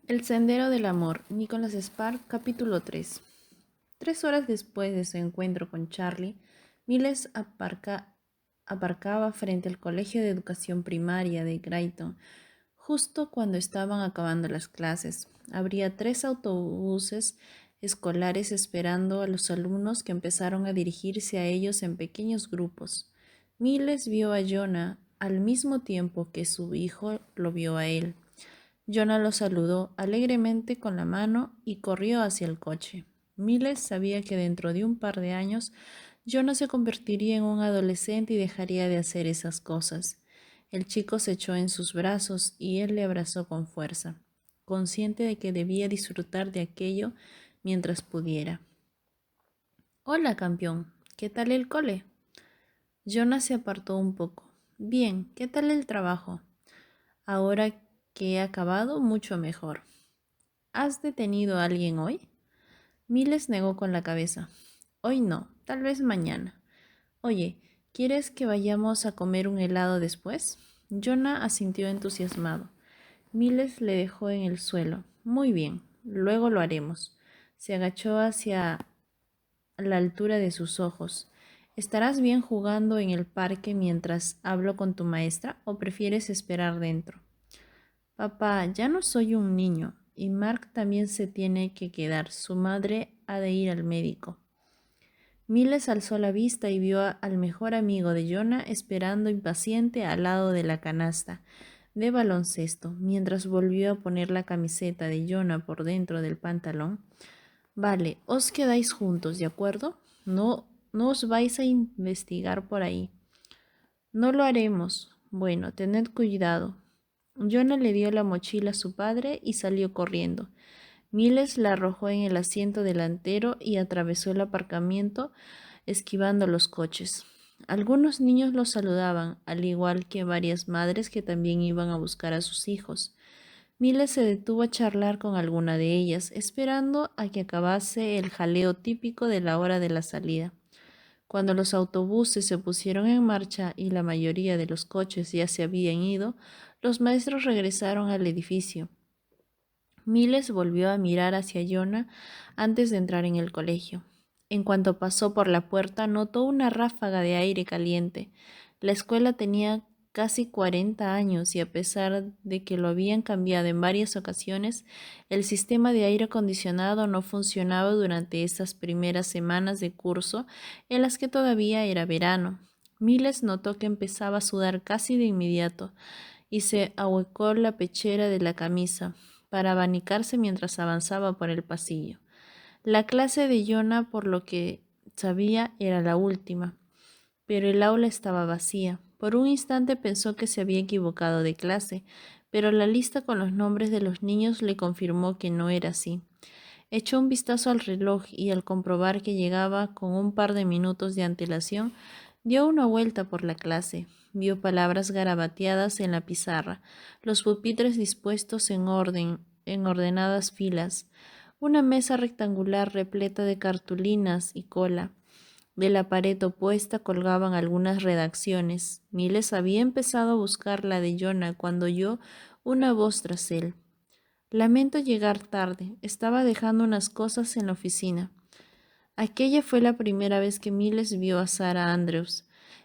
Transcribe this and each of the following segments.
El sendero del amor, Nicholas Sparks, capítulo 3. 3 horas después de su encuentro con Charlie, Miles aparcaba frente al Colegio de Educación Primaria de Grayton, justo cuando estaban acabando las clases. Habría 3 autobuses escolares esperando a los alumnos que empezaron a dirigirse a ellos en pequeños grupos. Miles vio a Jonah al mismo tiempo que su hijo lo vio a él. Jonah lo saludó alegremente con la mano y corrió hacia el coche. Miles sabía que dentro de un par de años Jonah se convertiría en un adolescente y dejaría de hacer esas cosas. El chico se echó en sus brazos y él le abrazó con fuerza, consciente de que debía disfrutar de aquello mientras pudiera. Hola, campeón. ¿Qué tal el cole? Jonah se apartó un poco. Bien, ¿qué tal el trabajo? Ahora que he acabado, mucho mejor. ¿Has detenido a alguien hoy? Miles negó con la cabeza. Hoy no, tal vez mañana. Oye, ¿quieres que vayamos a comer un helado después? Jonah asintió entusiasmado. Miles le dejó en el suelo. Muy bien, luego lo haremos. Se agachó hacia la altura de sus ojos. ¿Estarás bien jugando en el parque mientras hablo con tu maestra o prefieres esperar dentro? Papá, ya no soy un niño y Mark también se tiene que quedar. Su madre ha de ir al médico. Miles alzó la vista y vio al mejor amigo de Jonah esperando impaciente al lado de la canasta de baloncesto, mientras volvió a poner la camiseta de Jonah por dentro del pantalón. Vale, os quedáis juntos, ¿de acuerdo? No os vais a investigar por ahí. No lo haremos. Bueno, tened cuidado. Jonah le dio la mochila a su padre y salió corriendo. Miles la arrojó en el asiento delantero y atravesó el aparcamiento esquivando los coches. Algunos niños lo saludaban, al igual que varias madres que también iban a buscar a sus hijos. Miles se detuvo a charlar con alguna de ellas, esperando a que acabase el jaleo típico de la hora de la salida. Cuando los autobuses se pusieron en marcha y la mayoría de los coches ya se habían ido, los maestros regresaron al edificio. Miles volvió a mirar hacia Jonah antes de entrar en el colegio. En cuanto pasó por la puerta, notó una ráfaga de aire caliente. La escuela tenía casi 40 años y a pesar de que lo habían cambiado en varias ocasiones, el sistema de aire acondicionado no funcionaba durante esas primeras semanas de curso en las que todavía era verano. Miles notó que empezaba a sudar casi de inmediato y se ahuecó la pechera de la camisa para abanicarse mientras avanzaba por el pasillo. La clase de Jonah, por lo que sabía, era la última, pero el aula estaba vacía. Por un instante pensó que se había equivocado de clase, pero la lista con los nombres de los niños le confirmó que no era así. Echó un vistazo al reloj y al comprobar que llegaba con un par de minutos de antelación, dio una vuelta por la clase. Vio palabras garabateadas en la pizarra, los pupitres dispuestos en orden, en ordenadas filas, una mesa rectangular repleta de cartulinas y cola. De la pared opuesta colgaban algunas redacciones. Miles había empezado a buscar la de Jonah cuando oyó una voz tras él. Lamento llegar tarde. Estaba dejando unas cosas en la oficina. Aquella fue la primera vez que Miles vio a Sarah Andrews.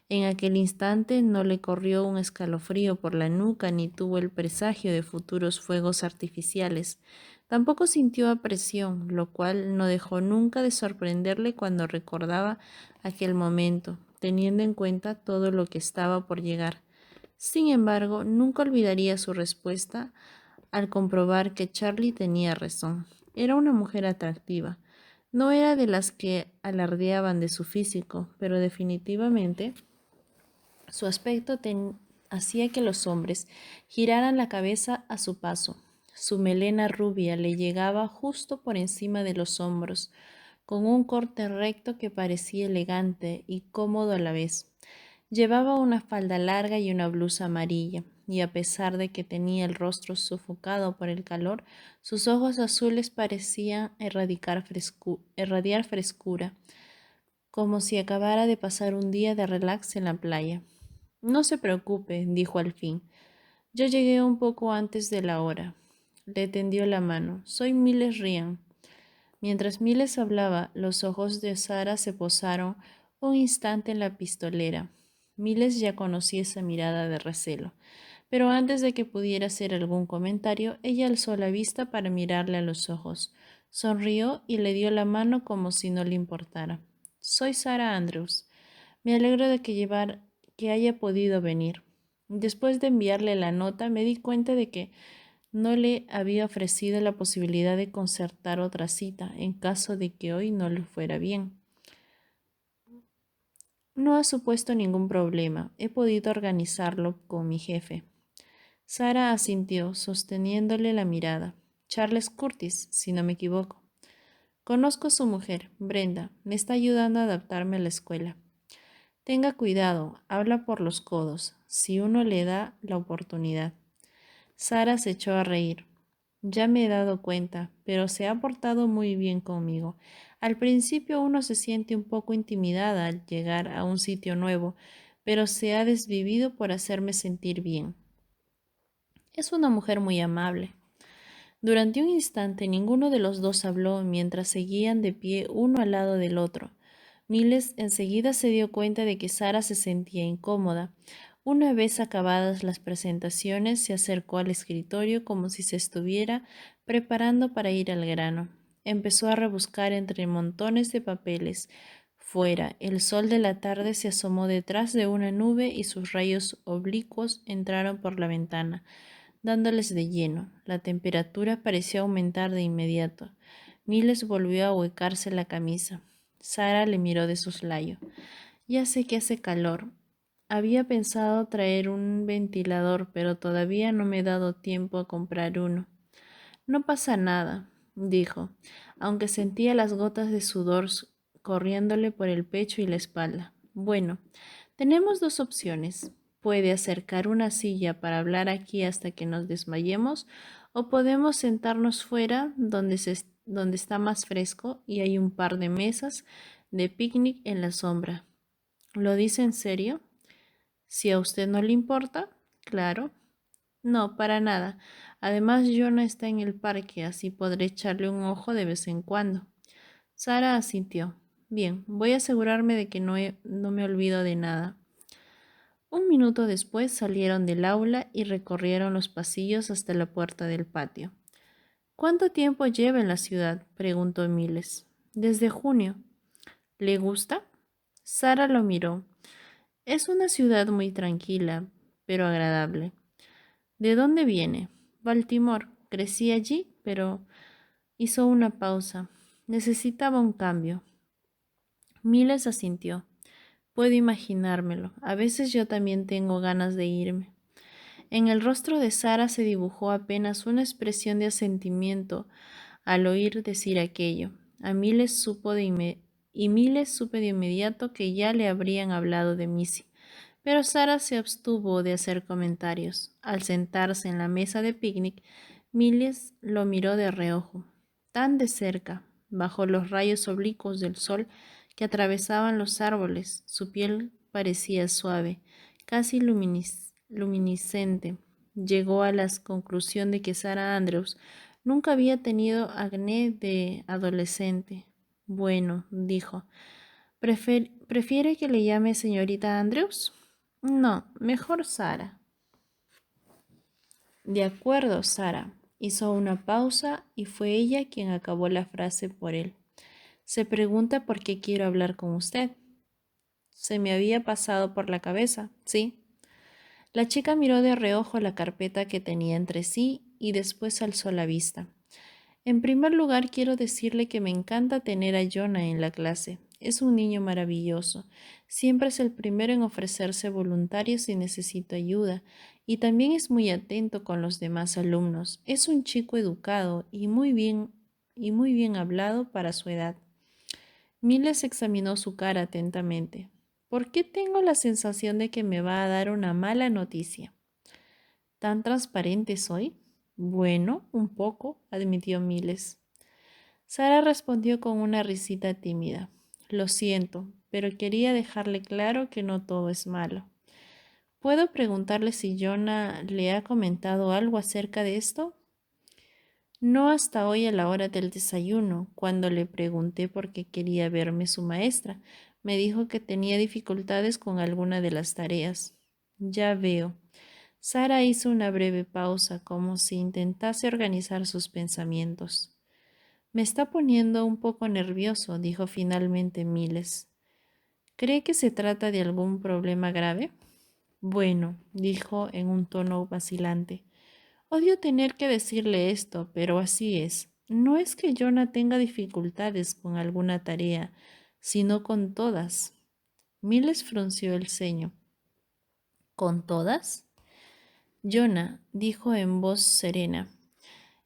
En aquel instante no le corrió un escalofrío por la nuca ni tuvo el presagio de futuros fuegos artificiales. Tampoco sintió apresión, lo cual no dejó nunca de sorprenderle cuando recordaba aquel momento, teniendo en cuenta todo lo que estaba por llegar. Sin embargo, nunca olvidaría su respuesta al comprobar que Charlie tenía razón. Era una mujer atractiva. No era de las que alardeaban de su físico, pero definitivamente su aspecto hacía que los hombres giraran la cabeza a su paso. Su melena rubia le llegaba justo por encima de los hombros, con un corte recto que parecía elegante y cómodo a la vez. Llevaba una falda larga y una blusa amarilla, y a pesar de que tenía el rostro sofocado por el calor, sus ojos azules parecían irradiar frescura, como si acabara de pasar un día de relax en la playa. No se preocupe, dijo al fin. Yo llegué un poco antes de la hora. Le tendió la mano. Soy Miles Ryan. Mientras Miles hablaba, los ojos de Sara se posaron un instante en la pistolera. Miles ya conocía esa mirada de recelo, pero antes de que pudiera hacer algún comentario, ella alzó la vista para mirarle a los ojos. Sonrió y le dio la mano como si no le importara. Soy Sara Andrews. Me alegro de que haya podido venir. Después de enviarle la nota, me di cuenta de que no le había ofrecido la posibilidad de concertar otra cita en caso de que hoy no le fuera bien. No ha supuesto ningún problema. He podido organizarlo con mi jefe. Sara asintió, sosteniéndole la mirada. Charles Curtis, si no me equivoco. Conozco a su mujer, Brenda. Me está ayudando a adaptarme a la escuela. Tenga cuidado, habla por los codos, si uno le da la oportunidad. Sara se echó a reír. Ya me he dado cuenta, pero se ha portado muy bien conmigo. Al principio uno se siente un poco intimidada al llegar a un sitio nuevo, pero se ha desvivido por hacerme sentir bien. Es una mujer muy amable. Durante un instante ninguno de los dos habló mientras seguían de pie uno al lado del otro. Miles enseguida se dio cuenta de que Sara se sentía incómoda. Una vez acabadas las presentaciones, se acercó al escritorio como si se estuviera preparando para ir al grano. Empezó a rebuscar entre montones de papeles. Fuera, el sol de la tarde se asomó detrás de una nube y sus rayos oblicuos entraron por la ventana dándoles de lleno. La temperatura pareció aumentar de inmediato. Miles volvió a huecarse la camisa. Sara le miró de soslayo. Ya sé que hace calor. Había pensado traer un ventilador, pero todavía no me he dado tiempo a comprar uno. No pasa nada, dijo, aunque sentía las gotas de sudor corriéndole por el pecho y la espalda. Bueno, tenemos dos opciones. Puede acercar una silla para hablar aquí hasta que nos desmayemos, o podemos sentarnos fuera donde está más fresco y hay un par de mesas de picnic en la sombra. ¿Lo dice en serio? Si a usted no le importa, claro. No, para nada. Además, Jonah está en el parque, así podré echarle un ojo de vez en cuando. Sara asintió. Bien, voy a asegurarme de que no me olvido de nada. Un minuto después salieron del aula y recorrieron los pasillos hasta la puerta del patio. ¿Cuánto tiempo lleva en la ciudad? Preguntó Miles. Desde junio. ¿Le gusta? Sara lo miró. Es una ciudad muy tranquila, pero agradable. ¿De dónde viene? Baltimore. Crecí allí, pero hizo una pausa. Necesitaba un cambio. Miles asintió. Puedo imaginármelo. A veces yo también tengo ganas de irme. En el rostro de Sara se dibujó apenas una expresión de asentimiento al oír decir aquello. Miles supe de inmediato que ya le habrían hablado de Missy. Pero Sara se abstuvo de hacer comentarios. Al sentarse en la mesa de picnic, Miles lo miró de reojo, tan de cerca, bajo los rayos oblicuos del sol que atravesaban los árboles. Su piel parecía suave, casi luminiscente. Llegó a la conclusión de que Sara Andrews nunca había tenido acné de adolescente. Bueno, dijo, ¿prefiere que le llame señorita Andrews? No, mejor Sara. De acuerdo, Sara. Hizo una pausa y fue ella quien acabó la frase por él. Se pregunta por qué quiero hablar con usted. Se me había pasado por la cabeza, ¿sí? La chica miró de reojo la carpeta que tenía entre sí y después alzó la vista. En primer lugar, quiero decirle que me encanta tener a Jonah en la clase. Es un niño maravilloso. Siempre es el primero en ofrecerse voluntario si necesito ayuda y también es muy atento con los demás alumnos. Es un chico educado y muy bien hablado para su edad. Miles examinó su cara atentamente. ¿Por qué tengo la sensación de que me va a dar una mala noticia? ¿Tan transparente soy? Bueno, un poco, admitió Miles. Sara respondió con una risita tímida. Lo siento, pero quería dejarle claro que no todo es malo. ¿Puedo preguntarle si Jonah le ha comentado algo acerca de esto? No hasta hoy a la hora del desayuno, cuando le pregunté por qué quería verme su maestra. Me dijo que tenía dificultades con alguna de las tareas. Ya veo. Sara hizo una breve pausa, como si intentase organizar sus pensamientos. Me está poniendo un poco nervioso, dijo finalmente Miles. ¿Cree que se trata de algún problema grave? Bueno, dijo en un tono vacilante. Odio tener que decirle esto, pero así es. No es que Jonah tenga dificultades con alguna tarea, sino con todas. Miles frunció el ceño. ¿Con todas? Jonah dijo en voz serena.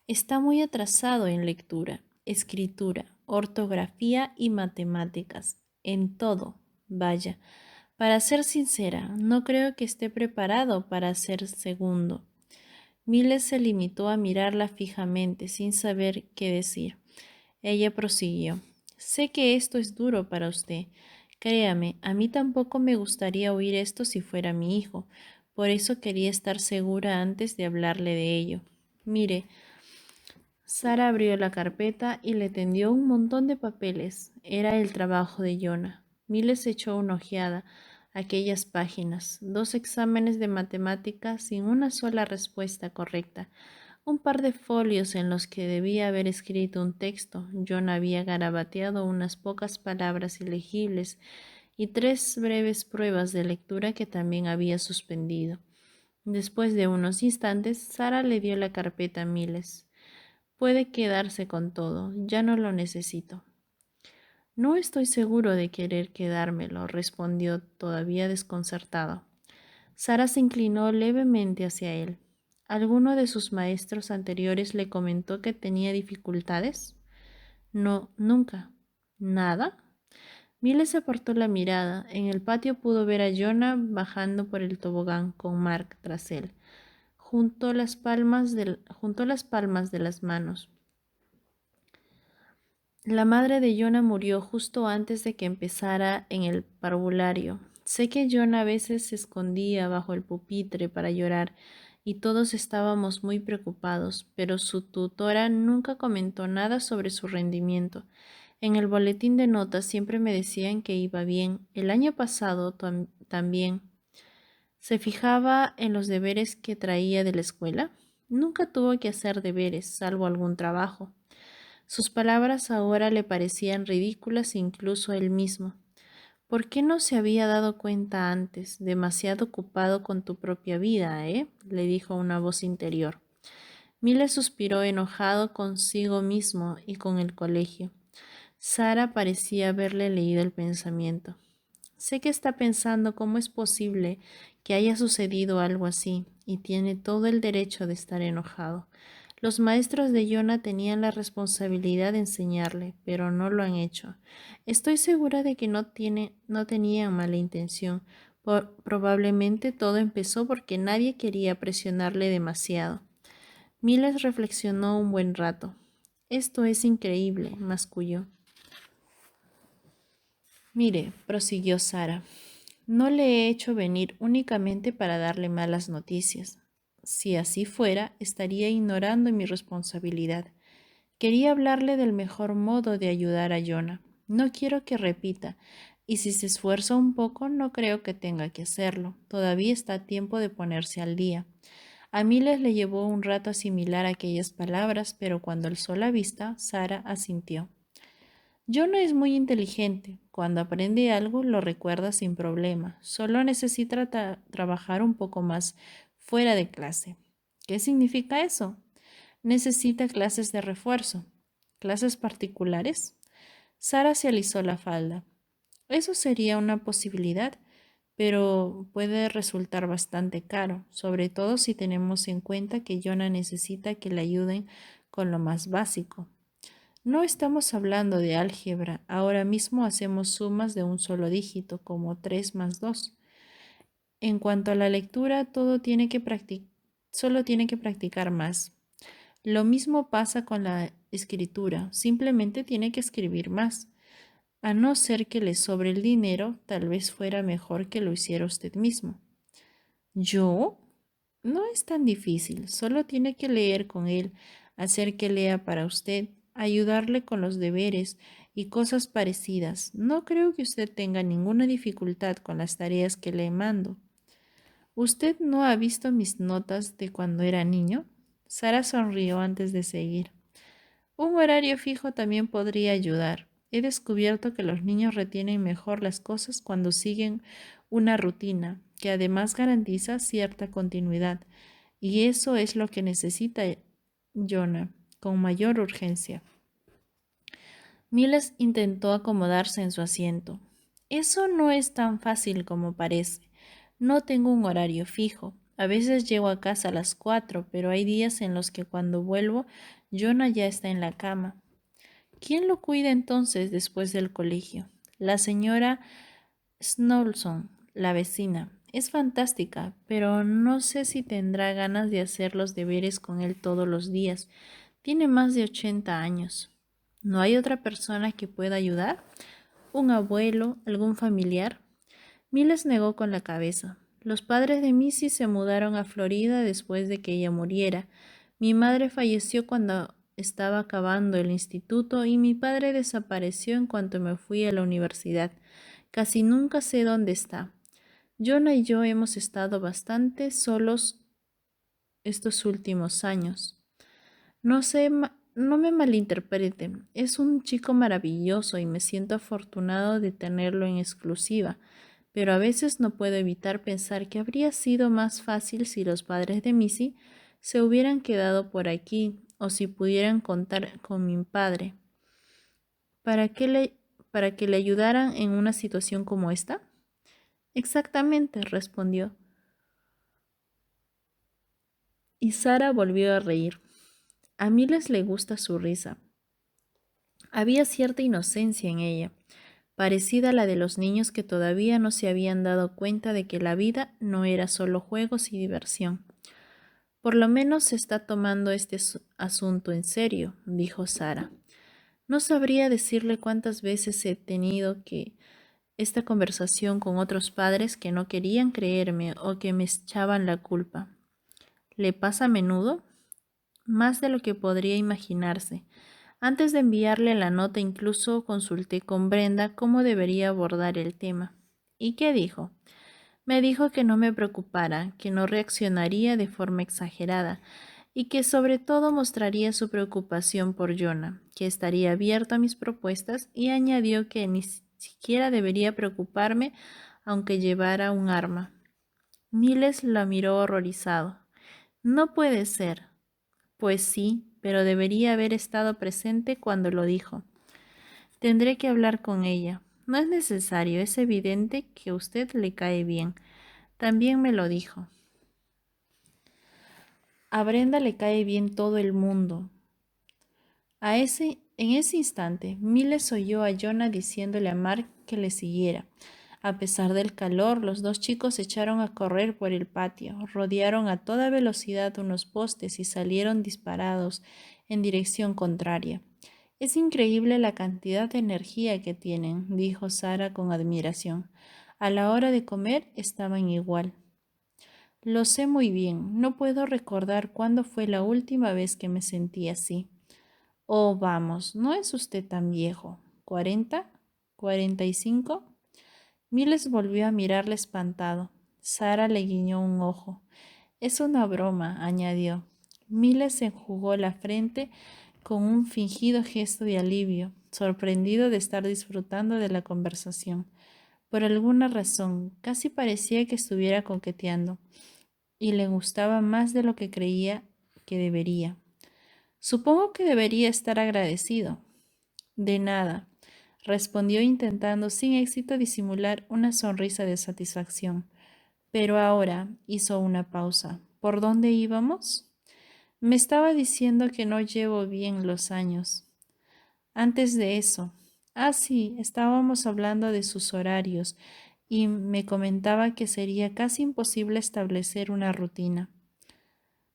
Está muy atrasado en lectura, escritura, ortografía y matemáticas. En todo, vaya. Para ser sincera, no creo que esté preparado para ser segundo. Miles se limitó a mirarla fijamente, sin saber qué decir. Ella prosiguió. Sé que esto es duro para usted. Créame, a mí tampoco me gustaría oír esto si fuera mi hijo. Por eso quería estar segura antes de hablarle de ello. Mire, Sara abrió la carpeta y le tendió un montón de papeles. Era el trabajo de Jonah. Miles echó una ojeada a aquellas páginas, 2 exámenes de matemáticas sin una sola respuesta correcta, un par de folios en los que debía haber escrito un texto. Jonah había garabateado unas pocas palabras ilegibles y 3 breves pruebas de lectura que también había suspendido. Después de unos instantes, Sara le dio la carpeta a Miles. Puede quedarse con todo, ya no lo necesito. No estoy seguro de querer quedármelo, respondió todavía desconcertado. Sara se inclinó levemente hacia él. ¿Alguno de sus maestros anteriores le comentó que tenía dificultades? No, nunca. ¿Nada? Miles apartó la mirada. En el patio pudo ver a Jonah bajando por el tobogán con Mark tras él. Juntó las palmas de las manos. La madre de Jonah murió justo antes de que empezara en el parvulario. Sé que Jonah a veces se escondía bajo el pupitre para llorar y todos estábamos muy preocupados, pero su tutora nunca comentó nada sobre su rendimiento. En el boletín de notas siempre me decían que iba bien. El año pasado también. ¿Se fijaba en los deberes que traía de la escuela? Nunca tuvo que hacer deberes, salvo algún trabajo. Sus palabras ahora le parecían ridículas incluso a él mismo. ¿Por qué no se había dado cuenta antes? Demasiado ocupado con tu propia vida, ¿eh? Le dijo una voz interior. Mile suspiró enojado consigo mismo y con el colegio. Sara parecía haberle leído el pensamiento. Sé que está pensando cómo es posible que haya sucedido algo así, y tiene todo el derecho de estar enojado. Los maestros de Jonah tenían la responsabilidad de enseñarle, pero no lo han hecho. Estoy segura de que no tenían mala intención. Probablemente todo empezó porque nadie quería presionarle demasiado. Miles reflexionó un buen rato. Esto es increíble, masculló. Mire, prosiguió Sara, no le he hecho venir únicamente para darle malas noticias. Si así fuera, estaría ignorando mi responsabilidad. Quería hablarle del mejor modo de ayudar a Jonah. No quiero que repita, y si se esfuerza un poco, no creo que tenga que hacerlo. Todavía está a tiempo de ponerse al día. A Miles le llevó un rato asimilar aquellas palabras, pero cuando alzó la vista, Sara asintió. Jonah es muy inteligente. Cuando aprende algo, lo recuerda sin problema. Solo necesita trabajar un poco más fuera de clase. ¿Qué significa eso? Necesita clases de refuerzo. ¿Clases particulares? Sara se alisó la falda. Eso sería una posibilidad, pero puede resultar bastante caro, sobre todo si tenemos en cuenta que Jonah necesita que le ayuden con lo más básico. No estamos hablando de álgebra. Ahora mismo hacemos sumas de un solo dígito, como 3 más 2. En cuanto a la lectura, solo tiene que practicar más. Lo mismo pasa con la escritura. Simplemente tiene que escribir más. A no ser que le sobre el dinero, tal vez fuera mejor que lo hiciera usted mismo. ¿Yo? No es tan difícil. Solo tiene que leer con él hacer que lea para usted, ayudarle con los deberes y cosas parecidas. No creo que usted tenga ninguna dificultad con las tareas que le mando. ¿Usted no ha visto mis notas de cuando era niño? Sara sonrió antes de seguir. Un horario fijo también podría ayudar. He descubierto que los niños retienen mejor las cosas cuando siguen una rutina, que además garantiza cierta continuidad. Y eso es lo que necesita Jonah, con mayor urgencia. Miles intentó acomodarse en su asiento. Eso no es tan fácil como parece. No tengo un horario fijo. A veces llego a casa a las 4, pero hay días en los que cuando vuelvo, Jonah ya está en la cama. ¿Quién lo cuida entonces después del colegio? La señora Snowson, la vecina. Es fantástica, pero no sé si tendrá ganas de hacer los deberes con él todos los días. Tiene más de 80 años. ¿No hay otra persona que pueda ayudar? ¿Un abuelo? ¿Algún familiar? Miles negó con la cabeza. Los padres de Missy se mudaron a Florida después de que ella muriera. Mi madre falleció cuando estaba acabando el instituto y mi padre desapareció en cuanto me fui a la universidad. Casi nunca sé dónde está. Jonah y yo hemos estado bastante solos estos últimos años. No me malinterpreten, es un chico maravilloso y me siento afortunado de tenerlo en exclusiva, pero a veces no puedo evitar pensar que habría sido más fácil si los padres de Missy se hubieran quedado por aquí o si pudieran contar con mi padre. ¿Para qué para que le ayudaran en una situación como esta? Exactamente, respondió. Y Sara volvió a reír. A Miles le gusta su risa. Había cierta inocencia en ella, parecida a la de los niños que todavía no se habían dado cuenta de que la vida no era solo juegos y diversión. Por lo menos se está tomando este asunto en serio, dijo Sara. No sabría decirle cuántas veces he tenido que esta conversación con otros padres que no querían creerme o que me echaban la culpa. ¿Le pasa a menudo? Más de lo que podría imaginarse. Antes de enviarle la nota incluso consulté con Brenda cómo debería abordar el tema. ¿Y qué dijo? Me dijo que no me preocupara, que no reaccionaría de forma exagerada y que sobre todo mostraría su preocupación por Jonah, que estaría abierto a mis propuestas y añadió que ni siquiera debería preocuparme aunque llevara un arma. Miles la miró horrorizado. No puede ser. Pues sí, pero debería haber estado presente cuando lo dijo. Tendré que hablar con ella. No es necesario, es evidente que a usted le cae bien. También me lo dijo. A Brenda le cae bien todo el mundo. En ese instante, Miles oyó a Jonah diciéndole a Mark que le siguiera. A pesar del calor, los dos chicos se echaron a correr por el patio, rodearon a toda velocidad unos postes y salieron disparados en dirección contraria. Es increíble la cantidad de energía que tienen, dijo Sara con admiración. A la hora de comer estaban igual. Lo sé muy bien, no puedo recordar cuándo fue la última vez que me sentí así. Oh, vamos, no es usted tan viejo. ¿40? ¿45? Miles volvió a mirarle espantado. Sara le guiñó un ojo. Es una broma, añadió. Miles se enjugó la frente con un fingido gesto de alivio, sorprendido de estar disfrutando de la conversación. Por alguna razón, casi parecía que estuviera coqueteando, y le gustaba más de lo que creía que debería. Supongo que debería estar agradecido. De nada, respondió intentando sin éxito disimular una sonrisa de satisfacción. Pero ahora hizo una pausa. ¿Por dónde íbamos? Me estaba diciendo que no llevo bien los años. Antes de eso. Ah, sí, estábamos hablando de sus horarios y me comentaba que sería casi imposible establecer una rutina.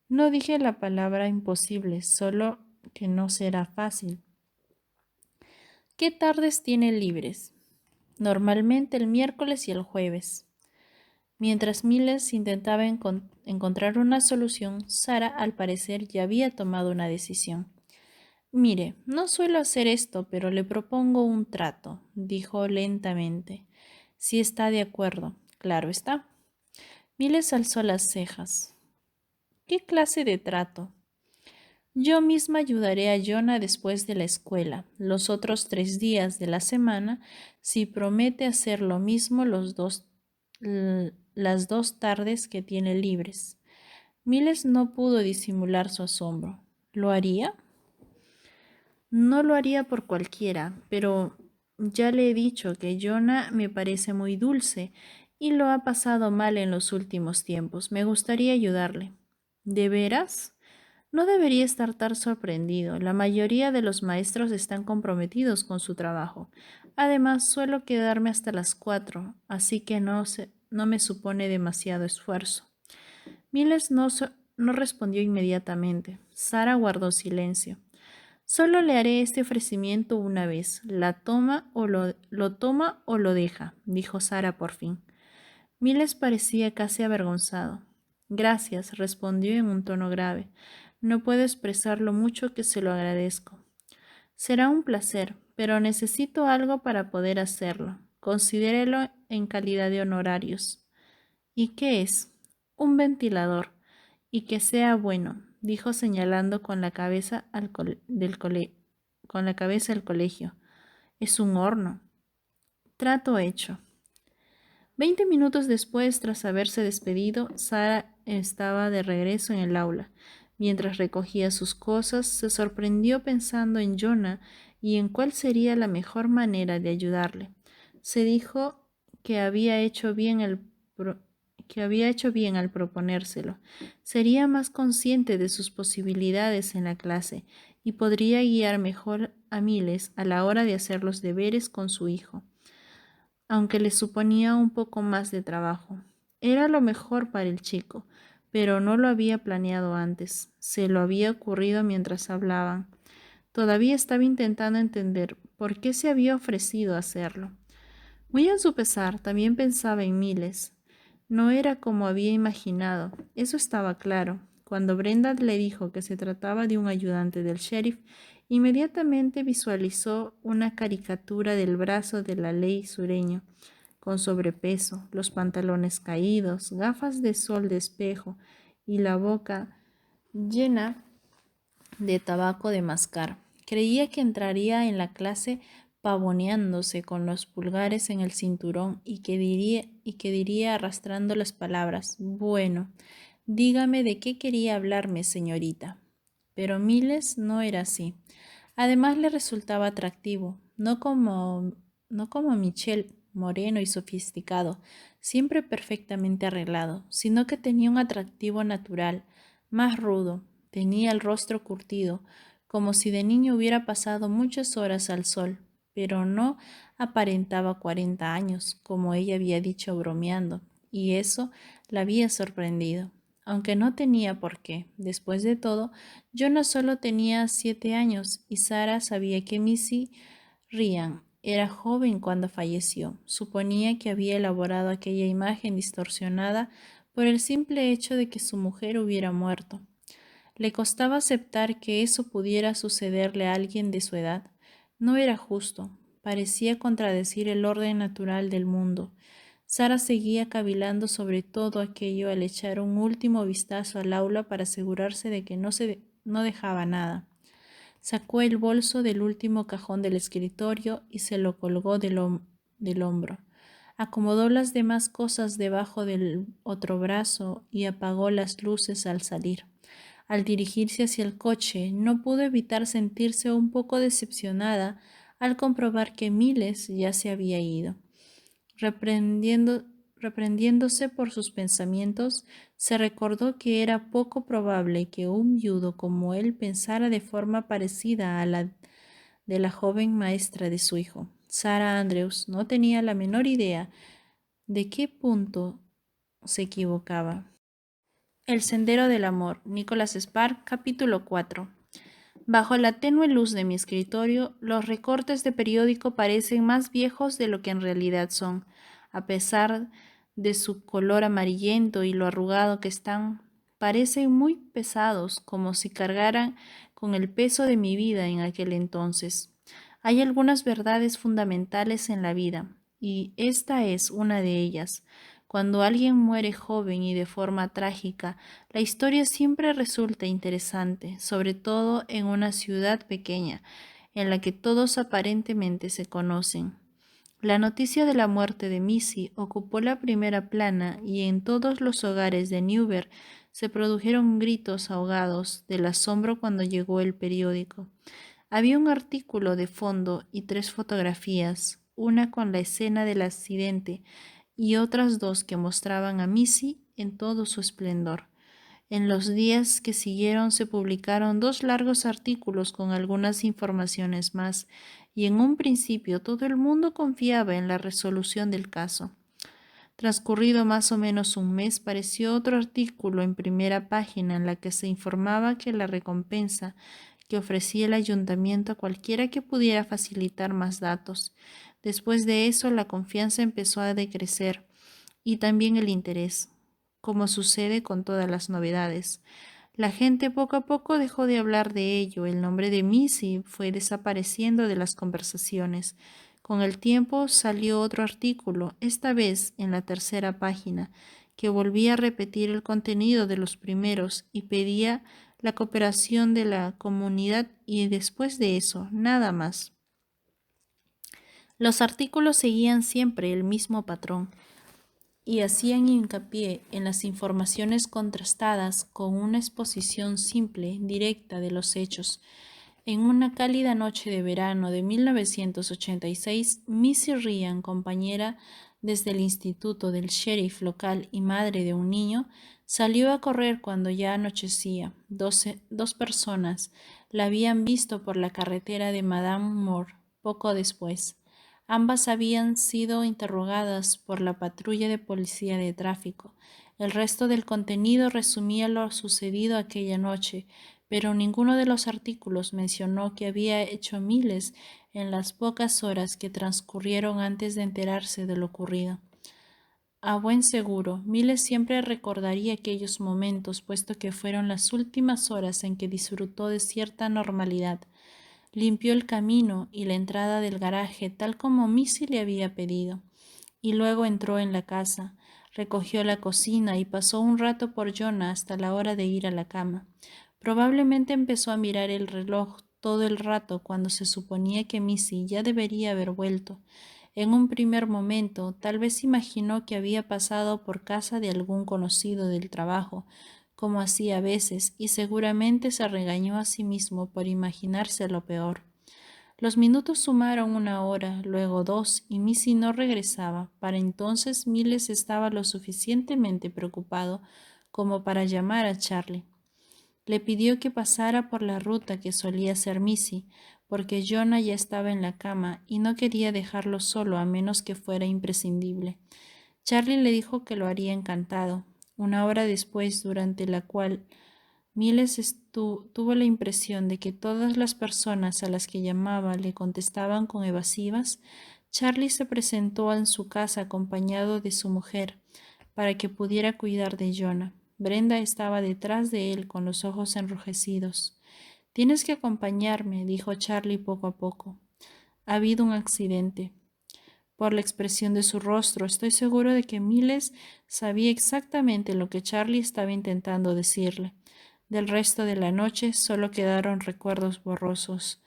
No dije la palabra imposible, solo que no será fácil. ¿Qué tardes tiene libres? Normalmente el miércoles y el jueves. Mientras Miles intentaba encontrar una solución, Sara al parecer ya había tomado una decisión. Mire, no suelo hacer esto, pero le propongo un trato, dijo lentamente. Si está de acuerdo, claro está. Miles alzó las cejas. ¿Qué clase de trato? Yo misma ayudaré a Jonah después de la escuela, los otros 3 días de la semana, si promete hacer lo mismo las 2 tardes que tiene libres. Miles no pudo disimular su asombro. ¿Lo haría? No lo haría por cualquiera, pero ya le he dicho que Jonah me parece muy dulce y lo ha pasado mal en los últimos tiempos. Me gustaría ayudarle. ¿De veras? No debería estar tan sorprendido. La mayoría de los maestros están comprometidos con su trabajo. Además, suelo quedarme hasta las 4, así que no me supone demasiado esfuerzo. Miles no respondió inmediatamente. Sara guardó silencio. Solo le haré este ofrecimiento una vez. Lo toma o lo deja, dijo Sara por fin. Miles parecía casi avergonzado. Gracias, respondió en un tono grave. No puedo expresar lo mucho que se lo agradezco. Será un placer, pero necesito algo para poder hacerlo. Considérelo en calidad de honorarios. ¿Y qué es? Un ventilador. Y que sea bueno, dijo señalando con la cabeza con la cabeza el colegio. Es un horno. Trato hecho. 20 minutos después, tras haberse despedido, Sara estaba de regreso en el aula. Mientras recogía sus cosas, se sorprendió pensando en Jonah y en cuál sería la mejor manera de ayudarle. Se dijo que había hecho bien al proponérselo. Sería más consciente de sus posibilidades en la clase y podría guiar mejor a Miles a la hora de hacer los deberes con su hijo, aunque le suponía un poco más de trabajo. Era lo mejor para el chico, pero no lo había planeado antes. Se lo había ocurrido mientras hablaban. Todavía estaba intentando entender por qué se había ofrecido hacerlo. Muy a su pesar, también pensaba en Miles. No era como había imaginado, eso estaba claro. Cuando Brenda le dijo que se trataba de un ayudante del sheriff, inmediatamente visualizó una caricatura del brazo de la ley sureño, con sobrepeso, los pantalones caídos, gafas de sol de espejo y la boca llena de tabaco de mascar. Creía que entraría en la clase pavoneándose con los pulgares en el cinturón y que diría arrastrando las palabras: bueno, dígame de qué quería hablarme, señorita. Pero Miles no era así. Además le resultaba atractivo, no como Michelle, moreno y sofisticado, siempre perfectamente arreglado, sino que tenía un atractivo natural, más rudo. Tenía el rostro curtido, como si de niño hubiera pasado muchas horas al sol, pero no aparentaba 40 años, como ella había dicho bromeando, y eso la había sorprendido, aunque no tenía por qué. Después de todo, Jonah solo tenía 7 años y Sara sabía que Missy Ryan era joven cuando falleció. Suponía que había elaborado aquella imagen distorsionada por el simple hecho de que su mujer hubiera muerto. Le costaba aceptar que eso pudiera sucederle a alguien de su edad. No era justo. Parecía contradecir el orden natural del mundo. Sara seguía cavilando sobre todo aquello al echar un último vistazo al aula para asegurarse de que no dejaba nada. Sacó el bolso del último cajón del escritorio y se lo colgó del hombro. Acomodó las demás cosas debajo del otro brazo y apagó las luces al salir. Al dirigirse hacia el coche, no pudo evitar sentirse un poco decepcionada al comprobar que Miles ya se había ido. Reprendiéndose por sus pensamientos, se recordó que era poco probable que un viudo como él pensara de forma parecida a la de la joven maestra de su hijo. Sarah Andrews no tenía la menor idea de qué punto se equivocaba. El sendero del amor, Nicholas Sparks, capítulo 4. Bajo la tenue luz de mi escritorio, los recortes de periódico parecen más viejos de lo que en realidad son, a pesar de su color amarillento y lo arrugado que están, parecen muy pesados, como si cargaran con el peso de mi vida en aquel entonces. Hay algunas verdades fundamentales en la vida, y esta es una de ellas. Cuando alguien muere joven y de forma trágica, la historia siempre resulta interesante, sobre todo en una ciudad pequeña, en la que todos aparentemente se conocen. La noticia de la muerte de Missy ocupó la primera plana y en todos los hogares de Newberg se produjeron gritos ahogados del asombro cuando llegó el periódico. Había un artículo de fondo y 3 fotografías, una con la escena del accidente y otras 2 que mostraban a Missy en todo su esplendor. En los días que siguieron se publicaron 2 largos artículos con algunas informaciones más, y en un principio todo el mundo confiaba en la resolución del caso. Transcurrido más o menos un mes, apareció otro artículo en primera página en la que se informaba que la recompensa que ofrecía el ayuntamiento a cualquiera que pudiera facilitar más datos. Después de eso, la confianza empezó a decrecer y también el interés, como sucede con todas las novedades. La gente poco a poco dejó de hablar de ello. El nombre de Missy fue desapareciendo de las conversaciones. Con el tiempo salió otro artículo, esta vez en la tercera página, que volvía a repetir el contenido de los primeros y pedía la cooperación de la comunidad, y después de eso, nada más. Los artículos seguían siempre el mismo patrón y hacían hincapié en las informaciones contrastadas con una exposición simple, directa de los hechos. En una cálida noche de verano de 1986, Missy Ryan, compañera desde el instituto del sheriff local y madre de un niño, salió a correr cuando ya anochecía. Dos personas la habían visto por la carretera de Madame Moore poco después. Ambas habían sido interrogadas por la patrulla de policía de tráfico. El resto del contenido resumía lo sucedido aquella noche, pero ninguno de los artículos mencionó que había hecho miles en las pocas horas que transcurrieron antes de enterarse de lo ocurrido. A buen seguro, Miles siempre recordaría aquellos momentos, puesto que fueron las últimas horas en que disfrutó de cierta normalidad. Limpió el camino y la entrada del garaje tal como Missy le había pedido, y luego entró en la casa, recogió la cocina y pasó un rato por Jonah hasta la hora de ir a la cama. Probablemente empezó a mirar el reloj todo el rato cuando se suponía que Missy ya debería haber vuelto. En un primer momento, tal vez imaginó que había pasado por casa de algún conocido del trabajo, como hacía a veces, y seguramente se regañó a sí mismo por imaginarse lo peor. Los minutos sumaron 1 hora, luego 2, y Missy no regresaba. Para entonces Miles estaba lo suficientemente preocupado como para llamar a Charlie. Le pidió que pasara por la ruta que solía hacer Missy, porque Jonah ya estaba en la cama y no quería dejarlo solo a menos que fuera imprescindible. Charlie le dijo que lo haría encantado. 1 hora después, durante la cual Miles tuvo la impresión de que todas las personas a las que llamaba le contestaban con evasivas, Charlie se presentó en su casa acompañado de su mujer para que pudiera cuidar de Jonah. Brenda estaba detrás de él con los ojos enrojecidos. «Tienes que acompañarme», dijo Charlie poco a poco. «Ha habido un accidente». Por la expresión de su rostro, estoy seguro de que Miles sabía exactamente lo que Charlie estaba intentando decirle. Del resto de la noche solo quedaron recuerdos borrosos.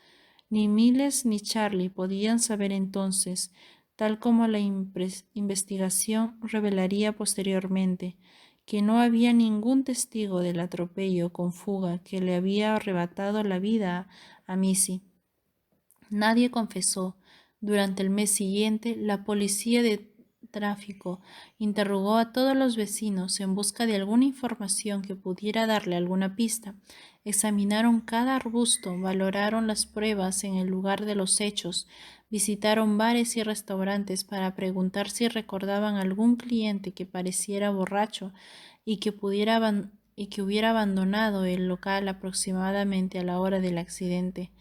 Ni Miles ni Charlie podían saber entonces, tal como la investigación revelaría posteriormente, que no había ningún testigo del atropello con fuga que le había arrebatado la vida a Missy. Nadie confesó. Durante el mes siguiente, la policía de tráfico interrogó a todos los vecinos en busca de alguna información que pudiera darle alguna pista. Examinaron cada arbusto, valoraron las pruebas en el lugar de los hechos, visitaron bares y restaurantes para preguntar si recordaban algún cliente que pareciera borracho y que hubiera abandonado el local aproximadamente a la hora del accidente.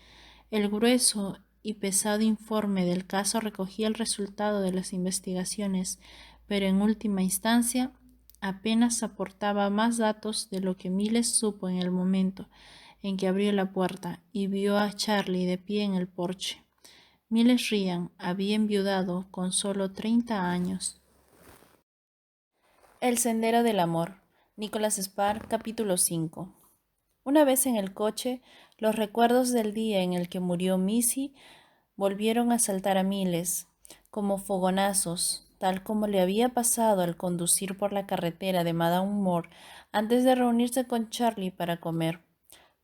El grueso y pesado informe del caso recogía el resultado de las investigaciones, pero en última instancia apenas aportaba más datos de lo que Miles supo en el momento en que abrió la puerta y vio a Charlie de pie en el porche. Miles Ryan había enviudado con solo 30 años. El sendero del amor. Nicholas Sparks, capítulo 5. Una vez en el coche, los recuerdos del día en el que murió Missy volvieron a saltar a Miles, como fogonazos, tal como le había pasado al conducir por la carretera de Madame Moore antes de reunirse con Charlie para comer.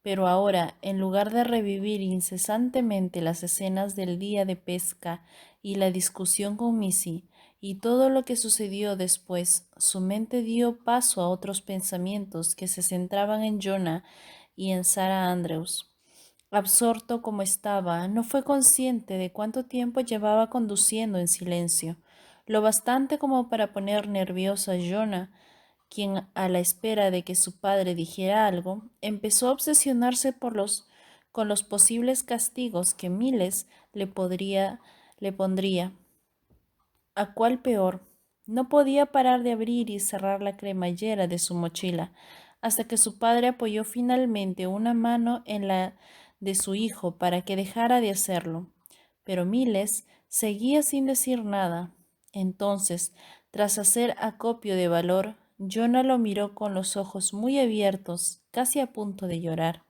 Pero ahora, en lugar de revivir incesantemente las escenas del día de pesca y la discusión con Missy y todo lo que sucedió después, su mente dio paso a otros pensamientos que se centraban en Jonah y en Sarah Andrews. Absorto como estaba, no fue consciente de cuánto tiempo llevaba conduciendo en silencio, lo bastante como para poner nervioso a Jonah, quien, a la espera de que su padre dijera algo, empezó a obsesionarse con los posibles castigos que Miles le pondría. ¿A cuál peor? No podía parar de abrir y cerrar la cremallera de su mochila, hasta que su padre apoyó finalmente una mano en la de su hijo para que dejara de hacerlo. Pero Miles seguía sin decir nada. Entonces, tras hacer acopio de valor, Jonah lo miró con los ojos muy abiertos, casi a punto de llorar.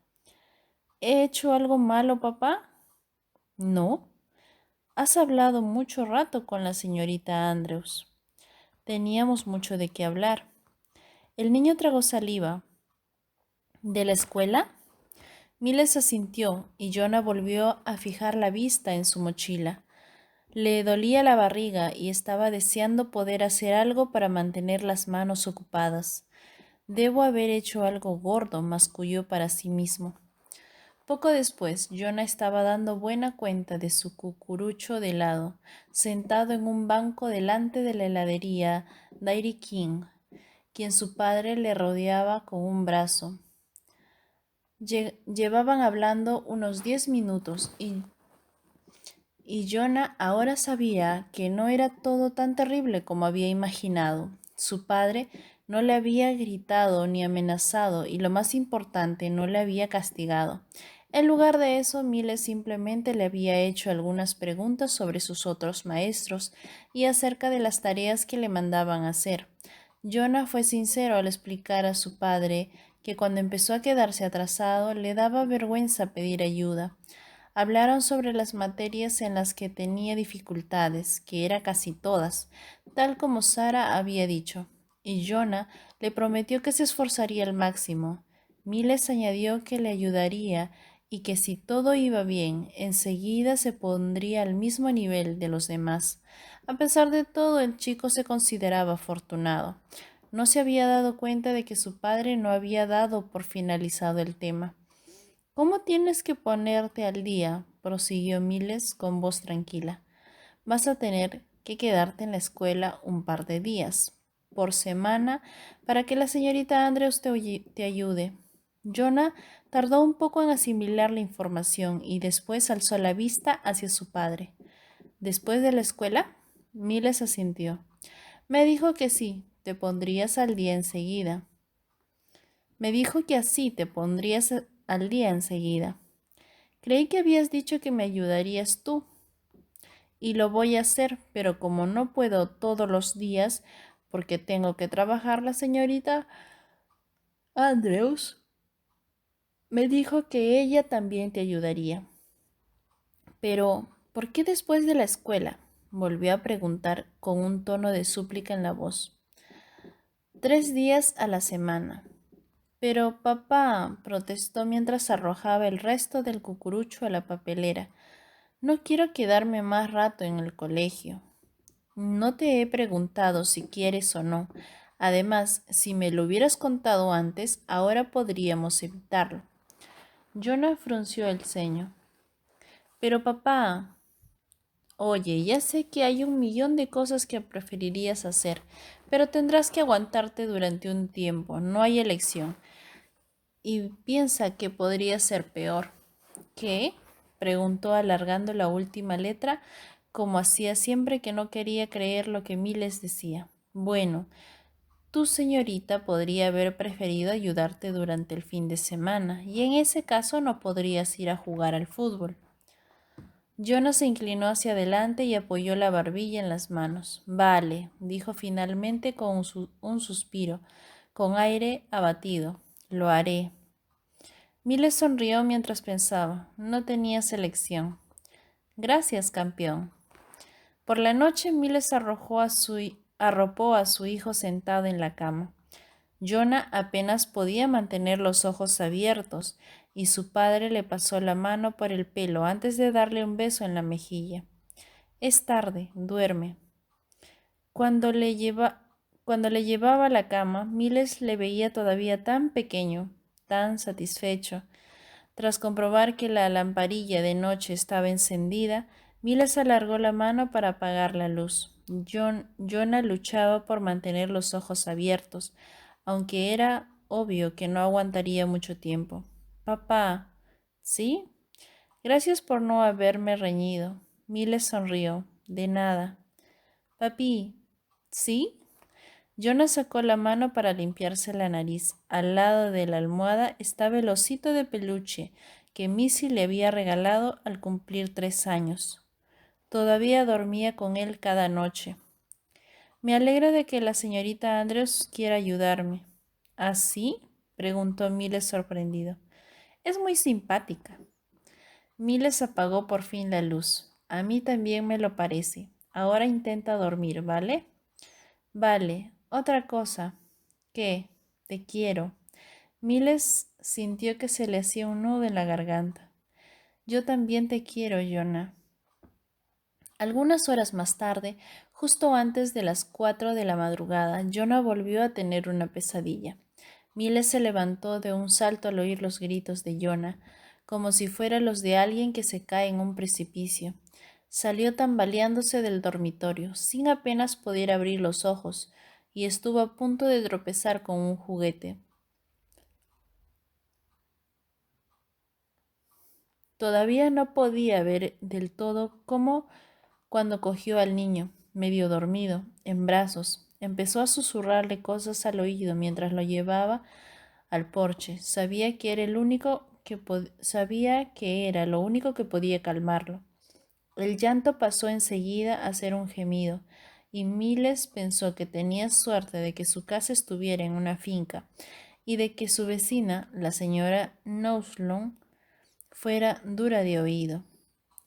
¿He hecho algo malo, papá? No. Has hablado mucho rato con la señorita Andrews. Teníamos mucho de qué hablar. El niño tragó saliva. ¿De la escuela? Miles asintió y Jonah volvió a fijar la vista en su mochila. Le dolía la barriga y estaba deseando poder hacer algo para mantener las manos ocupadas. Debo haber hecho algo gordo, masculló para sí mismo. Poco después, Jonah estaba dando buena cuenta de su cucurucho de helado, sentado en un banco delante de la heladería Dairy King, quien su padre le rodeaba con un brazo. Llevaban hablando unos 10 minutos y Jonah ahora sabía que no era todo tan terrible como había imaginado. Su padre no le había gritado ni amenazado y lo más importante, no le había castigado. En lugar de eso, Miles simplemente le había hecho algunas preguntas sobre sus otros maestros y acerca de las tareas que le mandaban hacer. Jonah fue sincero al explicar a su padre que cuando empezó a quedarse atrasado le daba vergüenza pedir ayuda. Hablaron sobre las materias en las que tenía dificultades, que era casi todas, tal como Sara había dicho, y Jonah le prometió que se esforzaría al máximo. Miles añadió que le ayudaría y que si todo iba bien, enseguida se pondría al mismo nivel de los demás. A pesar de todo, el chico se consideraba afortunado. No se había dado cuenta de que su padre no había dado por finalizado el tema. ¿Cómo tienes que ponerte al día?, prosiguió Miles con voz tranquila. Vas a tener que quedarte en la escuela un par de días por semana para que la señorita Andrews te ayude. Jonah tardó un poco en asimilar la información y después alzó la vista hacia su padre. ¿Después de la escuela? Miles asintió. Me dijo que sí, te pondrías al día enseguida. Me dijo que así te pondrías al día enseguida. Creí que habías dicho que me ayudarías tú. Y lo voy a hacer, pero como no puedo todos los días, porque tengo que trabajar, la señorita Andrews me dijo que ella también te ayudaría. Pero, ¿por qué después de la escuela? Volvió a preguntar con un tono de súplica en la voz. 3 días a la semana. Pero papá, protestó mientras arrojaba el resto del cucurucho a la papelera. No quiero quedarme más rato en el colegio. No te he preguntado si quieres o no. Además, si me lo hubieras contado antes, ahora podríamos evitarlo. Jonah frunció el ceño. Pero papá, oye, ya sé que hay 1 millón de cosas que preferirías hacer, pero tendrás que aguantarte durante un tiempo, no hay elección. Y piensa que podría ser peor. ¿Qué? Preguntó alargando la última letra, como hacía siempre que no quería creer lo que Miles decía. Bueno, tu señorita podría haber preferido ayudarte durante el fin de semana, y en ese caso no podrías ir a jugar al fútbol. Jonah se inclinó hacia adelante y apoyó la barbilla en las manos. Vale, dijo finalmente con un suspiro, con aire abatido. Lo haré. Miles sonrió mientras pensaba. No tenía selección. Gracias, campeón. Por la noche, Miles arropó a su hijo sentado en la cama. Jonah apenas podía mantener los ojos abiertos y su padre le pasó la mano por el pelo antes de darle un beso en la mejilla. Es tarde, duerme. Cuando le, lleva- Cuando le llevaba a la cama, Miles le veía todavía tan pequeño, tan satisfecho. Tras comprobar que la lamparilla de noche estaba encendida, Miles alargó la mano para apagar la luz. Jonah luchaba por mantener los ojos abiertos, aunque era obvio que no aguantaría mucho tiempo. Papá, ¿sí? Gracias por no haberme reñido. Miles sonrió. De nada. Papi, ¿sí? Jonah sacó la mano para limpiarse la nariz. Al lado de la almohada estaba el osito de peluche que Missy le había regalado al cumplir 3 años. Todavía dormía con él cada noche. Me alegra de que la señorita Andrews quiera ayudarme. ¿Ah, sí? Preguntó Miles sorprendido. Es muy simpática. Miles apagó por fin la luz. A mí también me lo parece. Ahora intenta dormir, ¿vale? Vale. Otra cosa. ¿Qué? Te quiero. Miles sintió que se le hacía un nudo en la garganta. Yo también te quiero, Jonah. Algunas horas más tarde, justo antes de las 4 de la madrugada, Jonah volvió a tener una pesadilla. Miles se levantó de un salto al oír los gritos de Jonah, como si fueran los de alguien que se cae en un precipicio. Salió tambaleándose del dormitorio, sin apenas poder abrir los ojos, y estuvo a punto de tropezar con un juguete. Todavía no podía ver del todo cómo cuando cogió al niño, medio dormido, en brazos. Empezó a susurrarle cosas al oído mientras lo llevaba al porche. Sabía que era lo único que podía calmarlo. El llanto pasó enseguida a ser un gemido, y Miles pensó que tenía suerte de que su casa estuviera en una finca y de que su vecina, la señora Nouslon, fuera dura de oído.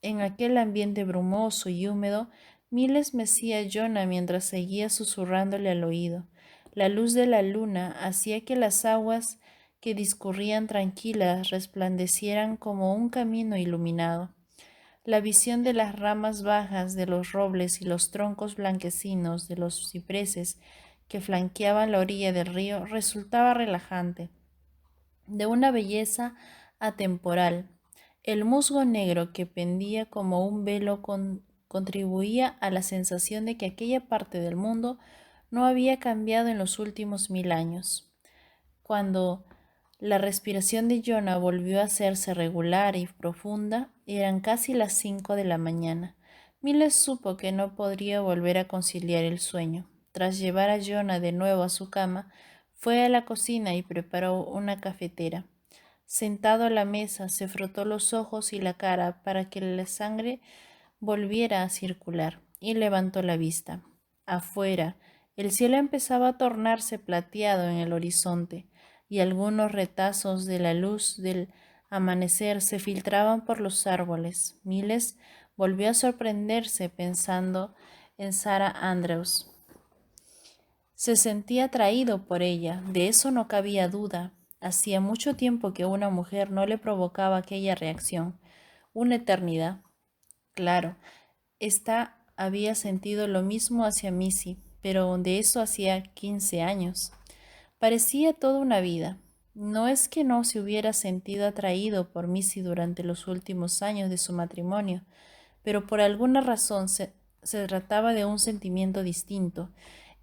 En aquel ambiente brumoso y húmedo, Miles mecía a Jonah mientras seguía susurrándole al oído. La luz de la luna hacía que las aguas que discurrían tranquilas resplandecieran como un camino iluminado. La visión de las ramas bajas de los robles y los troncos blanquecinos de los cipreses que flanqueaban la orilla del río resultaba relajante, de una belleza atemporal. El musgo negro que pendía como un velo contribuía a la sensación de que aquella parte del mundo no había cambiado en los últimos 1000 años. Cuando la respiración de Jonah volvió a hacerse regular y profunda, eran casi las 5 de la mañana. Miles supo que no podría volver a conciliar el sueño. Tras llevar a Jonah de nuevo a su cama, fue a la cocina y preparó una cafetera. Sentado a la mesa, se frotó los ojos y la cara para que la sangre volviera a circular y levantó la vista. Afuera, el cielo empezaba a tornarse plateado en el horizonte y algunos retazos de la luz del amanecer se filtraban por los árboles. Miles volvió a sorprenderse pensando en Sarah Andrews. Se sentía atraído por ella, de eso no cabía duda. Hacía mucho tiempo que una mujer no le provocaba aquella reacción. Una eternidad. Claro, ésta había sentido lo mismo hacia Missy, pero de eso hacía 15 años. Parecía toda una vida. No es que no se hubiera sentido atraído por Missy durante los últimos años de su matrimonio, pero por alguna razón se trataba de un sentimiento distinto.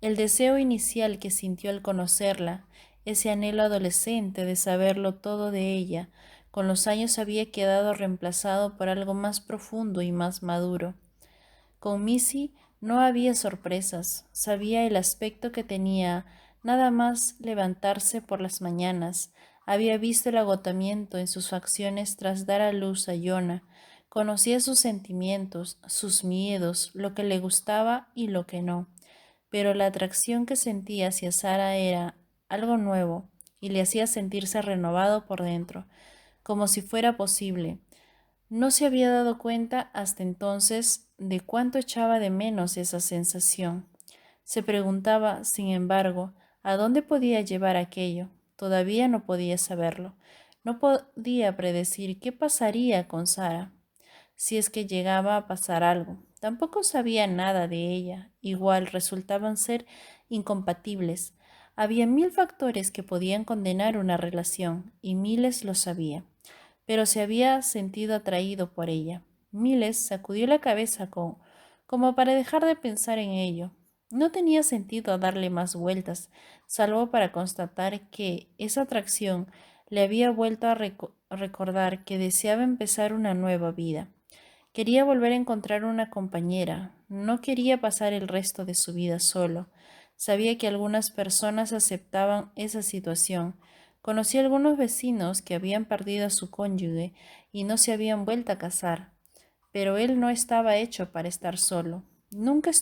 El deseo inicial que sintió al conocerla, ese anhelo adolescente de saberlo todo de ella, con los años había quedado reemplazado por algo más profundo y más maduro. Con Missy No había sorpresas, sabía el aspecto que tenía nada más levantarse por las mañanas, había visto el agotamiento en sus facciones tras dar a luz a Yona, conocía sus sentimientos, sus miedos, lo que le gustaba y lo que no, pero la atracción que sentía hacia Sara era algo nuevo y le hacía sentirse renovado por dentro, como si fuera posible. No se había dado cuenta hasta entonces de cuánto echaba de menos esa sensación. Se preguntaba, sin embargo, a dónde podía llevar aquello. Todavía no podía saberlo. No podía predecir qué pasaría con Sara, si es que llegaba a pasar algo. Tampoco sabía nada de ella. Igual resultaban ser incompatibles. Había mil factores que podían condenar una relación, y Miles lo sabía, pero se había sentido atraído por ella. Miles sacudió la cabeza como para dejar de pensar en ello. No tenía sentido darle más vueltas, salvo para constatar que esa atracción le había vuelto a recordar que deseaba empezar una nueva vida. Quería volver a encontrar una compañera. No quería pasar el resto de su vida solo. Sabía que algunas personas aceptaban esa situación. Conocí a algunos vecinos que habían perdido a su cónyuge y no se habían vuelto a casar, pero él no estaba hecho para estar solo. Nunca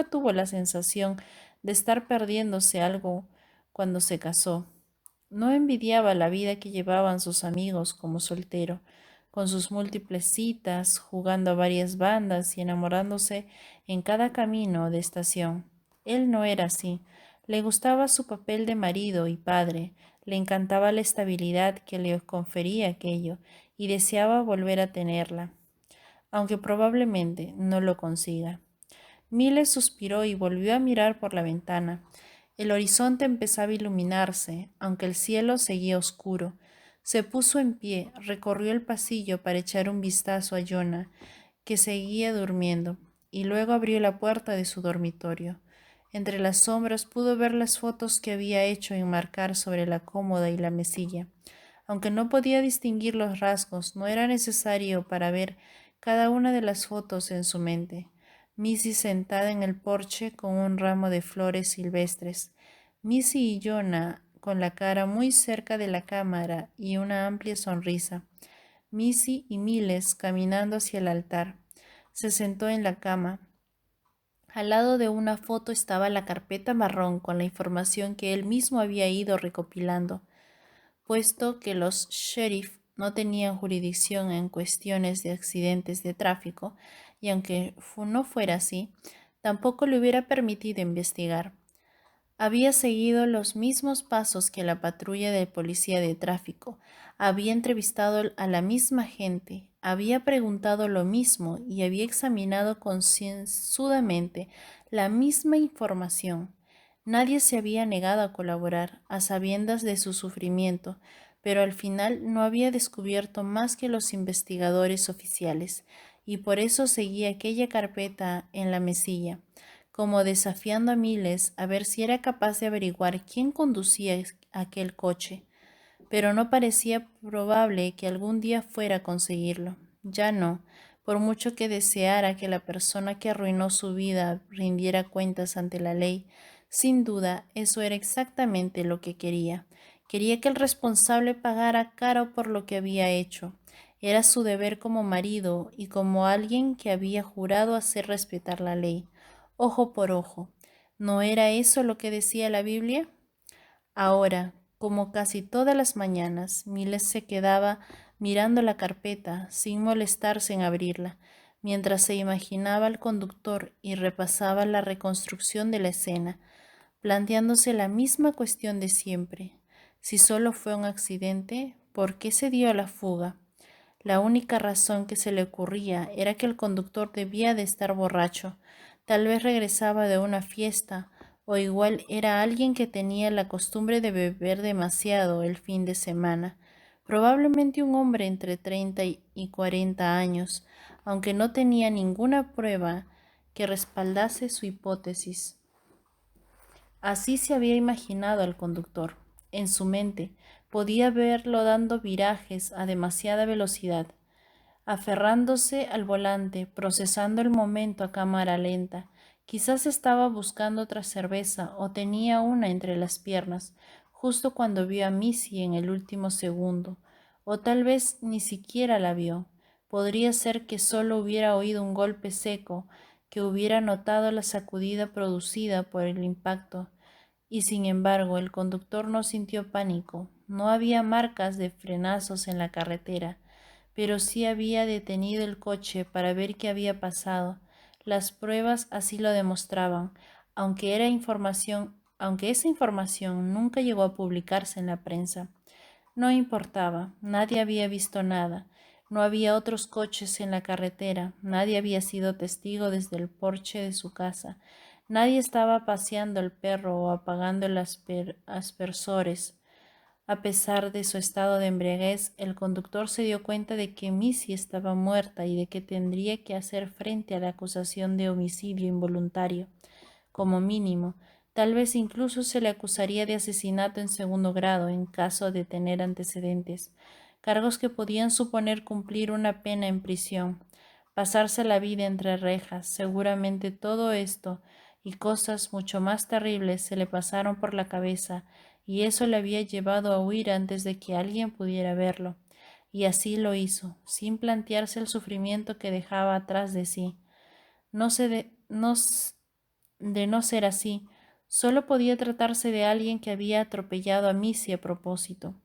tuvo la sensación de estar perdiéndose algo cuando se casó. No envidiaba la vida que llevaban sus amigos como soltero, con sus múltiples citas, jugando a varias bandas y enamorándose en cada camino de estación. Él no era así. Le gustaba su papel de marido y padre, le encantaba la estabilidad que le confería aquello y deseaba volver a tenerla, aunque probablemente no lo consiga. Miles suspiró y volvió a mirar por la ventana. El horizonte empezaba a iluminarse, aunque el cielo seguía oscuro. Se puso en pie, recorrió el pasillo para echar un vistazo a Jonah, que seguía durmiendo, y luego abrió la puerta de su dormitorio. Entre las sombras pudo ver las fotos que había hecho enmarcar sobre la cómoda y la mesilla. Aunque no podía distinguir los rasgos, no era necesario para ver cada una de las fotos en su mente. Missy sentada en el porche con un ramo de flores silvestres. Missy y Jonah con la cara muy cerca de la cámara y una amplia sonrisa. Missy y Miles caminando hacia el altar. Se sentó en la cama. Al lado de una foto estaba la carpeta marrón con la información que él mismo había ido recopilando. Puesto que los sheriff no tenían jurisdicción en cuestiones de accidentes de tráfico, y aunque no fuera así, tampoco le hubiera permitido investigar. Había seguido los mismos pasos que la patrulla de policía de tráfico, había entrevistado a la misma gente, había preguntado lo mismo y había examinado concienzudamente la misma información. Nadie se había negado a colaborar, a sabiendas de su sufrimiento, pero al final no había descubierto más que los investigadores oficiales, y por eso seguía aquella carpeta en la mesilla, como desafiando a Miles a ver si era capaz de averiguar quién conducía aquel coche, pero no parecía probable que algún día fuera a conseguirlo. Ya no, por mucho que deseara que la persona que arruinó su vida rindiera cuentas ante la ley. Sin duda, eso era exactamente lo que quería. Quería que el responsable pagara caro por lo que había hecho. Era su deber como marido y como alguien que había jurado hacer respetar la ley, ojo por ojo. ¿No era eso lo que decía la Biblia? Ahora, como casi todas las mañanas, Miles se quedaba mirando la carpeta sin molestarse en abrirla, mientras se imaginaba al conductor y repasaba la reconstrucción de la escena, planteándose la misma cuestión de siempre. Si solo fue un accidente, ¿por qué se dio a la fuga? La única razón que se le ocurría era que el conductor debía de estar borracho. Tal vez regresaba de una fiesta, o igual era alguien que tenía la costumbre de beber demasiado el fin de semana. Probablemente un hombre entre 30 y 40 años, aunque no tenía ninguna prueba que respaldase su hipótesis. Así se había imaginado al conductor. En su mente podía verlo dando virajes a demasiada velocidad. aferrándose al volante, procesando el momento a cámara lenta. Quizás estaba buscando otra cerveza o tenía una entre las piernas, justo cuando vio a Missy en el último segundo, o tal vez ni siquiera la vio. Podría ser que solo hubiera oído un golpe seco, que hubiera notado la sacudida producida por el impacto. Y sin embargo, el conductor no sintió pánico. No había marcas de frenazos en la carretera, pero sí había detenido el coche para ver qué había pasado. Las pruebas así lo demostraban, aunque esa información nunca llegó a publicarse en la prensa. No importaba, nadie había visto nada, no había otros coches en la carretera, nadie había sido testigo desde el porche de su casa, nadie estaba paseando el perro o apagando el aspersores. A pesar de su estado de embriaguez, el conductor se dio cuenta de que Missy estaba muerta y de que tendría que hacer frente a la acusación de homicidio involuntario. Como mínimo, tal vez incluso se le acusaría de asesinato en segundo grado en caso de tener antecedentes, cargos que podían suponer cumplir una pena en prisión, pasarse la vida entre rejas. Seguramente todo esto y cosas mucho más terribles se le pasaron por la cabeza, y eso le había llevado a huir antes de que alguien pudiera verlo. Y así lo hizo, sin plantearse el sufrimiento que dejaba atrás de sí. No se de, no, de no ser así, solo podía tratarse de alguien que había atropellado a Missy a propósito,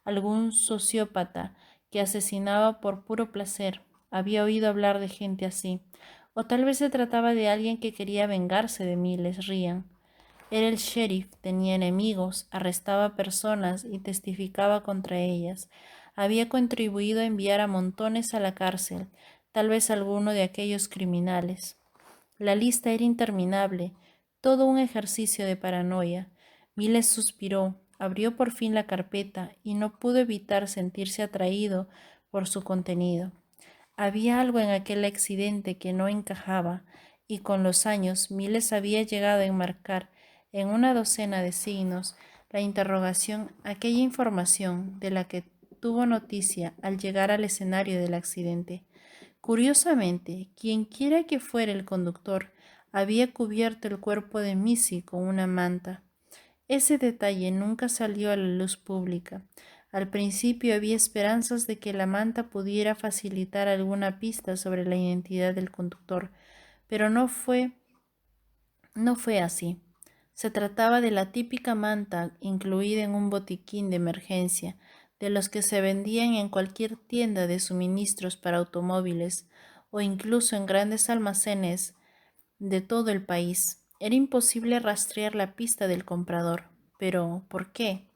algún sociópata que asesinaba por puro placer. Había oído hablar de gente así, o tal vez se trataba de alguien que quería vengarse de Miles Ryan. Era el sheriff, tenía enemigos, arrestaba personas y testificaba contra ellas. Había contribuido a enviar a montones a la cárcel, tal vez alguno de aquellos criminales. La lista era interminable, todo un ejercicio de paranoia. Miles suspiró, abrió por fin la carpeta y no pudo evitar sentirse atraído por su contenido. Había algo en aquel accidente que no encajaba, y con los años Miles había llegado a enmarcar en una docena de signos la interrogación, aquella información de la que tuvo noticia al llegar al escenario del accidente. Curiosamente, quienquiera que fuera el conductor, había cubierto el cuerpo de Missy con una manta. Ese detalle nunca salió a la luz pública. Al principio había esperanzas de que la manta pudiera facilitar alguna pista sobre la identidad del conductor, pero no fue así. Se trataba de la típica manta incluida en un botiquín de emergencia, de los que se vendían en cualquier tienda de suministros para automóviles o incluso en grandes almacenes de todo el país. Era imposible rastrear la pista del comprador. Pero, ¿por qué?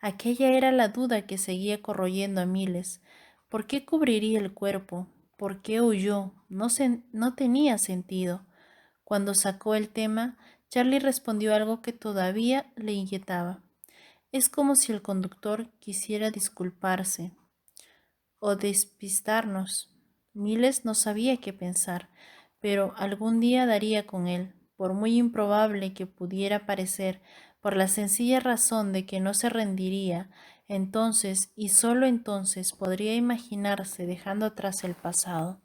Aquella era la duda que seguía corroyendo a Miles. ¿Por qué cubriría el cuerpo? ¿Por qué huyó? No tenía sentido. Cuando sacó el tema, Charlie respondió algo que todavía le inquietaba. Es como si el conductor quisiera disculparse o despistarnos. Miles no sabía qué pensar, pero algún día daría con él, por muy improbable que pudiera parecer, por la sencilla razón de que no se rendiría. Entonces, y solo entonces, podría imaginarse dejando atrás el pasado.